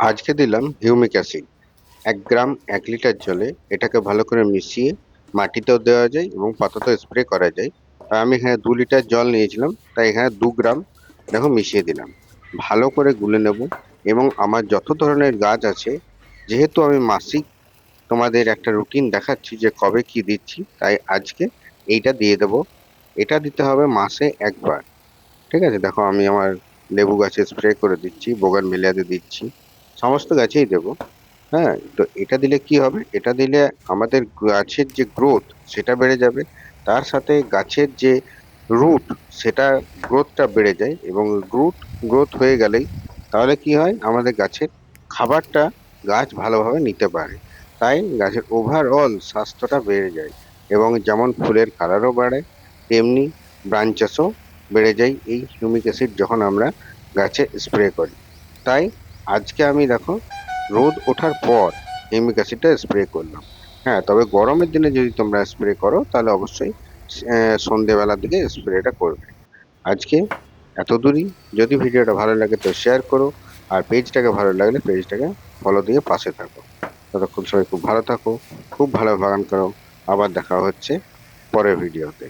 আজকে দিলাম humic acid 1 গ্রাম 1 litre জলে। এটাকে ভালো করে মিশিয়ে মাটিতেও দেওয়া যায় এবং পাতাতেও স্প্রে করা যায়। তাই আমি এখানে 2 লিটার জল নিয়েছিলাম, তাই এখানে 2 গ্রাম দেখো মিশিয়ে দিলাম। ভালো করে গুলে নেব। এবং আমার যত ধরনের গাছ আছে, যেহেতু আমি মাসিক তোমাদের একটা রুটিন দেখাচ্ছি যে কবে কি দিচ্ছি, তাই আজকে এইটা দিয়ে দেব। এটা দিতে হবে মাসে একবার। ঠিক আছে, দেখো আমি আমার লেবু গাছে স্প্রে করে দিচ্ছি, বোগানভেলিয়াতে দিচ্ছি, সমস্ত গাছেই দেবো। হ্যাঁ, তো এটা দিলে কি হবে, এটা দিলে আমাদের গাছের যে গ্রোথ সেটা বেড়ে যাবে। তার সাথে গাছের যে রুট, সেটা গ্রোথটা বেড়ে যায়। এবং গ্রোথ গ্রোথ হয়ে গেলেই তাহলে কি হয়, আমাদের গাছের খাবারটা গাছ ভালোভাবে নিতে পারে। তাই গাছের ওভারঅল স্বাস্থ্যটা বেড়ে যায়। এবং যেমন ফুলের কালারও বাড়ে, তেমনি ব্রাঞ্চেসও বেড়ে যায় এই হিউমিক অ্যাসিড যখন আমরা গাছে স্প্রে করি। তাই আজকে আমি দেখো রোদ ওঠার পর হিউমিক অ্যাসিডটা স্প্রে করলাম। হ্যাঁ, তবে গরমের দিনে যদি তোমরা স্প্রে করো তাহলে অবশ্যই সন্ধেবেলার দিকে স্প্রেটা করবে। আজকে এত দূরই। যদি ভিডিওটা ভালো লাগে তো শেয়ার করো, আর পেজটাকে ভালো লাগলে পেজটাকে ফলো দিয়ে পাশে থাকো। ততক্ষণ সবাই খুব ভালো থাকো, খুব ভালো বাগান করো। আবার দেখা হচ্ছে পরের ভিডিওতে।